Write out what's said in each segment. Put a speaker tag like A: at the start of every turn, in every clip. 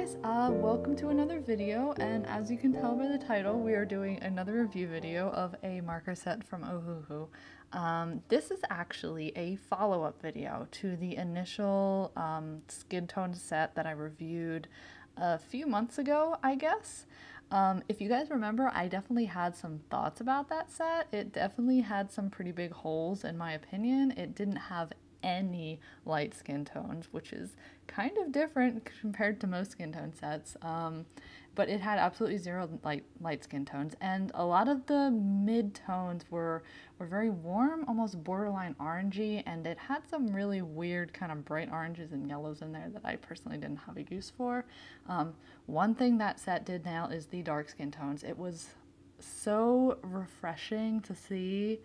A: guys, welcome to another video, and as you can tell by the title, we are doing another review video of a marker set from Ohuhu. This is actually a follow-up video to the initial Skintone set that I reviewed a few months ago, I guess. If you guys remember, I definitely had some thoughts about that set. It definitely had some pretty big holes in my opinion. It didn't have any light skin tones, which is kind of different compared to most skin tone sets, but it had absolutely zero light skin tones, and a lot of the mid tones were very warm, almost borderline orangey, and it had some really weird kind of bright oranges and yellows in there that I personally didn't have a use for. One thing that set did nail is the dark skin tones. It was so refreshing to see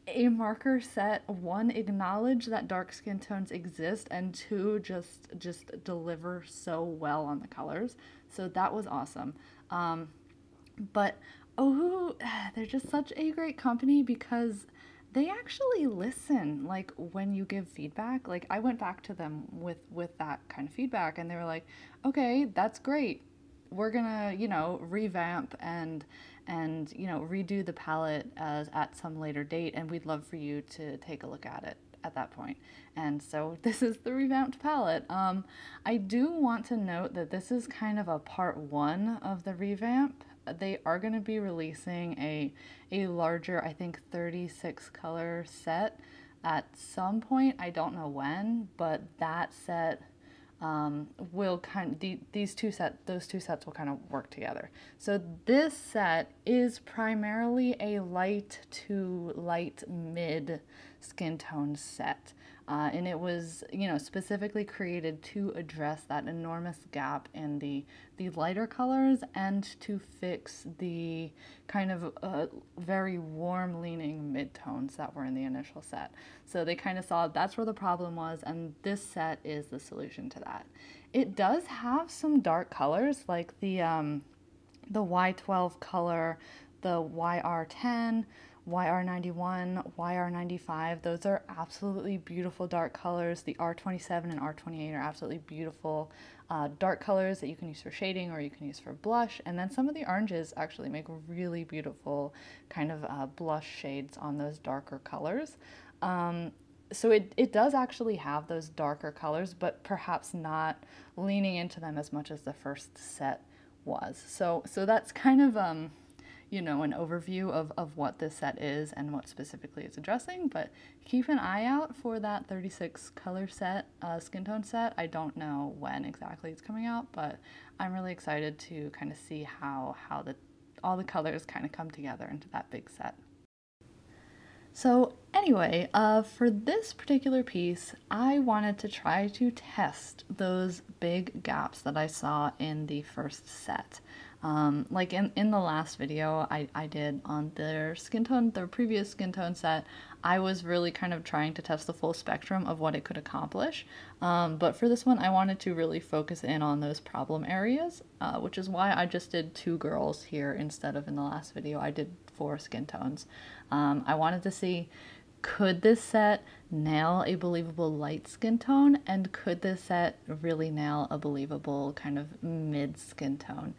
A: a marker set, one, acknowledge that dark skin tones exist, and two, just deliver so well on the colors. So that was awesome. But Ohuhu, they're just such a great company because they actually listen, like, when you give feedback. Like, I went back to them with that kind of feedback, and they were like, okay, that's great. We're gonna, revamp and redo the palette at some later date, and we'd love for you to take a look at it at that point. And so this is the revamped palette. I do want to note that this is kind of a part one of the revamp. They are going to be releasing a larger, I think 36 color set at some point. I don't know when, but that set will those two sets will kind of work together. So this set is primarily a light to light mid skin tone set, and it was specifically created to address that enormous gap in the lighter colors and to fix the kind of very warm leaning mid-tones that were in the initial set. So they kind of saw that's where the problem was, and this set is the solution to that. It does have some dark colors, like the Y12 color, the YR10, YR91, YR95. Those are absolutely beautiful dark colors. The R27 and R28 are absolutely beautiful dark colors that you can use for shading or you can use for blush. And then some of the oranges actually make really beautiful kind of blush shades on those darker colors. So it does actually have those darker colors, but perhaps not leaning into them as much as the first set was. So that's kind of an overview of what this set is and what specifically it's addressing, but keep an eye out for that 36 color set, skin tone set. I don't know when exactly it's coming out, but I'm really excited to kind of see how all the colors kind of come together into that big set. So anyway, for this particular piece, I wanted to try to test those big gaps that I saw in the first set. Like in the last video I did on their previous skin tone set, I was really kind of trying to test the full spectrum of what it could accomplish. But for this one, I wanted to really focus in on those problem areas, which is why I just did 2 girls here instead of in the last video I did 4 skin tones. I wanted to see, could this set nail a believable light skin tone, and could this set really nail a believable kind of mid skin tone?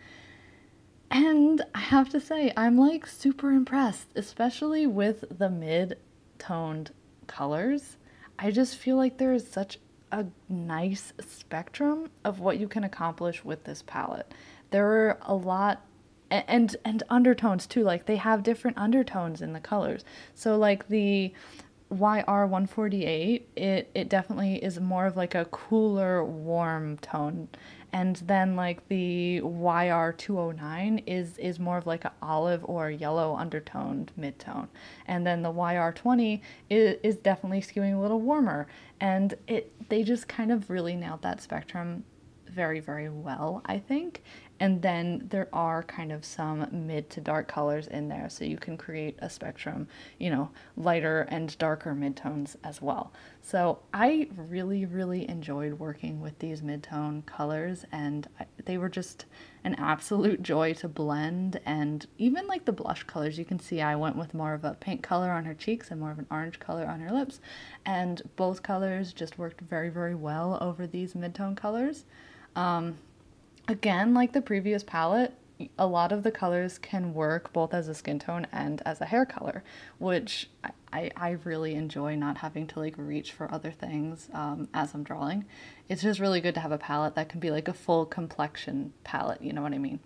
A: And I have to say, I'm like super impressed, especially with the mid-toned colors. I just feel like there is such a nice spectrum of what you can accomplish with this palette. There are a lot, and undertones too, like they have different undertones in the colors. So like the YR148, it definitely is more of like a cooler, warm tone. And then like the YR209 is more of like an olive or yellow undertoned mid-tone. And then the YR20 is definitely skewing a little warmer. And they just kind of really nailed that spectrum very, very well, I think. And then there are kind of some mid to dark colors in there, so you can create a spectrum, lighter and darker midtones as well. So I really, really enjoyed working with these midtone colors, and they were just an absolute joy to blend. And even like the blush colors, you can see I went with more of a pink color on her cheeks and more of an orange color on her lips, and both colors just worked very, very well over these midtone colors. Again, like the previous palette, a lot of the colors can work both as a skin tone and as a hair color, which I really enjoy, not having to like reach for other things as I'm drawing. It's just really good to have a palette that can be like a full complexion palette, you know what I mean?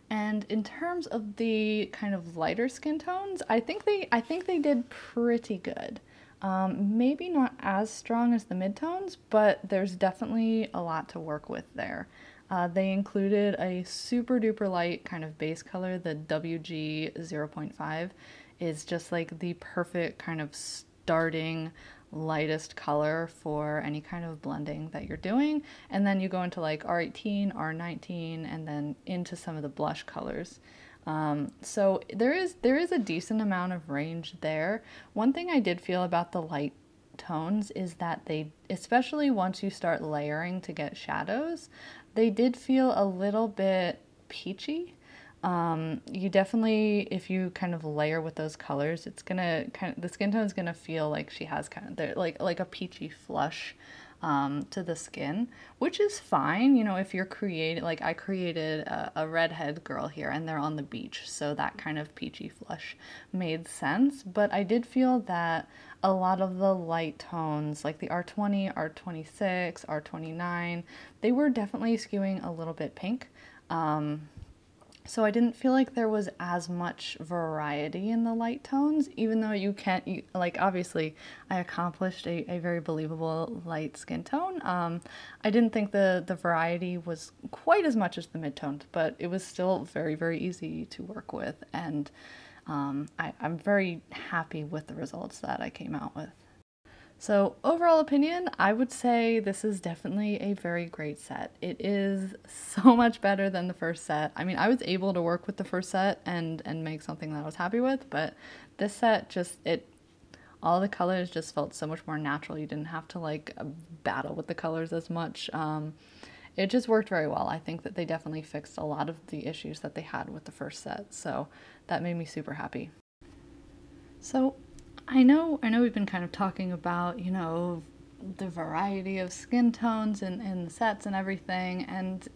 A: And in terms of the kind of lighter skin tones, I think they did pretty good. Maybe not as strong as the midtones, but there's definitely a lot to work with there. They included a super duper light kind of base color. The WG 0.5 is just like the perfect kind of starting lightest color for any kind of blending that you're doing. And then you go into like R18, R19, and then into some of the blush colors. So there is a decent amount of range there. One thing I did feel about the light tones is that they, especially once you start layering to get shadows, they did feel a little bit peachy. You definitely, if you kind of layer with those colors, it's gonna the skin tone is gonna feel like she has kind of like a peachy flush to the skin, which is fine. You know, if you're creating, like I created a redhead girl here and they're on the beach, so that kind of peachy flush made sense. But I did feel that a lot of the light tones, like the R20, R26, R29, they were definitely skewing a little bit pink. So I didn't feel like there was as much variety in the light tones, even though like obviously I accomplished a very believable light skin tone. I didn't think the variety was quite as much as the midtones, but it was still very, very easy to work with. And I'm very happy with the results that I came out with. So overall opinion, I would say this is definitely a very great set. It is so much better than the first set. I mean, I was able to work with the first set and make something that I was happy with, but this set all the colors just felt so much more natural. You didn't have to like battle with the colors as much. It just worked very well. I think that they definitely fixed a lot of the issues that they had with the first set, so that made me super happy. So I know we've been kind of talking about, you know, the variety of skin tones and sets and everything, and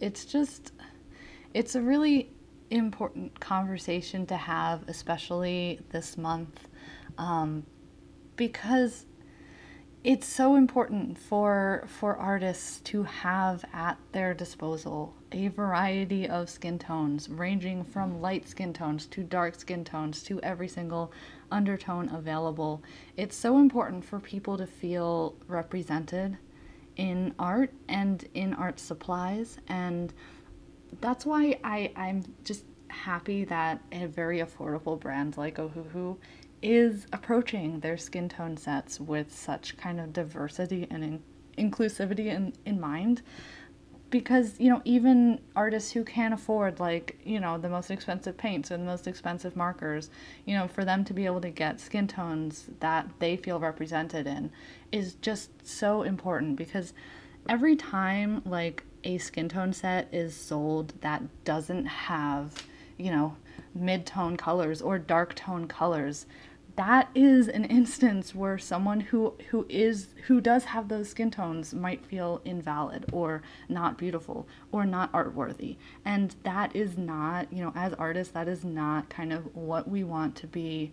A: it's a really important conversation to have, especially this month, because it's so important for artists to have at their disposal a variety of skin tones, ranging from light skin tones to dark skin tones to every single undertone available. It's so important for people to feel represented in art and in art supplies, and that's why I'm just happy that a very affordable brand like Ohuhu is approaching their skin tone sets with such kind of diversity and inclusivity in mind. Because, you know, even artists who can't afford, like, you know, the most expensive paints or the most expensive markers, you know, for them to be able to get skin tones that they feel represented in is just so important. Because every time, like, a skin tone set is sold that doesn't have, you know, mid-tone colors or dark tone colors, that is an instance where someone who does have those skin tones might feel invalid or not beautiful or not artworthy. And that is not, you know, as artists, that is not kind of what we want to be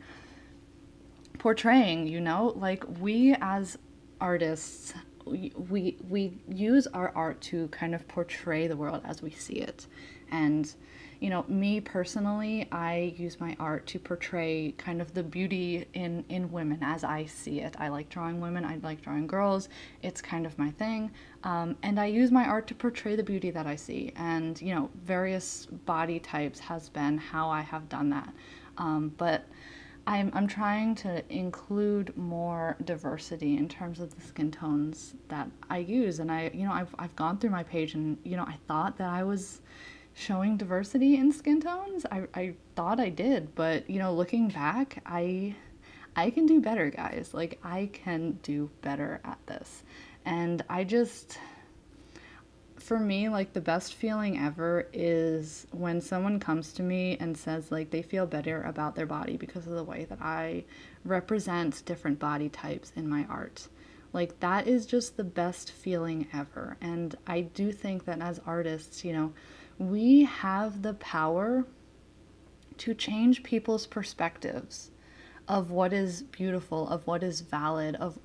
A: portraying, you know? Like, we as artists, we use our art to kind of portray the world as we see it. And you know, me personally, I use my art to portray kind of the beauty in women as I see it. I like drawing women, I like drawing girls, it's kind of my thing. And I use my art to portray the beauty that I see. And, you know, various body types has been how I have done that. But I'm trying to include more diversity in terms of the skin tones that I use. And I've gone through my page and, you know, I thought that I was showing diversity in skin tones. I thought I did, but, you know, looking back, I can do better, guys. Like, I can do better at this. And for me, like, the best feeling ever is when someone comes to me and says, like, they feel better about their body because of the way that I represent different body types in my art. Like, that is just the best feeling ever. And I do think that as artists, you know, we have the power to change people's perspectives of what is beautiful, of what is valid, of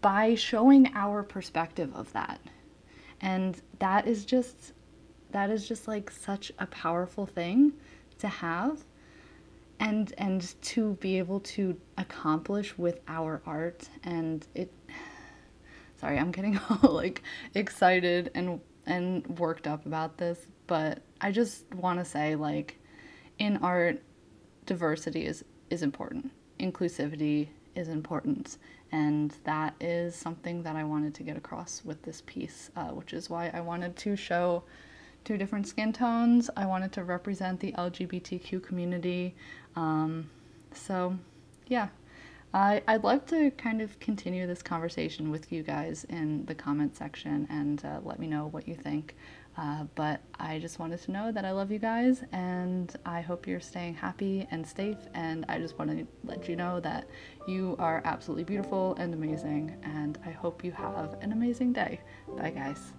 A: by showing our perspective of that. And that is just like such a powerful thing to have and to be able to accomplish with our art. And it, sorry, I'm getting all like excited and worked up about this, but I just want to say, like, in art, diversity is important. Inclusivity is important. And that is something that I wanted to get across with this piece, which is why I wanted to show 2 different skin tones. I wanted to represent the LGBTQ community. So yeah, I'd love to kind of continue this conversation with you guys in the comment section and let me know what you think. But I just wanted to know that I love you guys, and I hope you're staying happy and safe, and I just want to let you know that you are absolutely beautiful and amazing, and I hope you have an amazing day. Bye guys.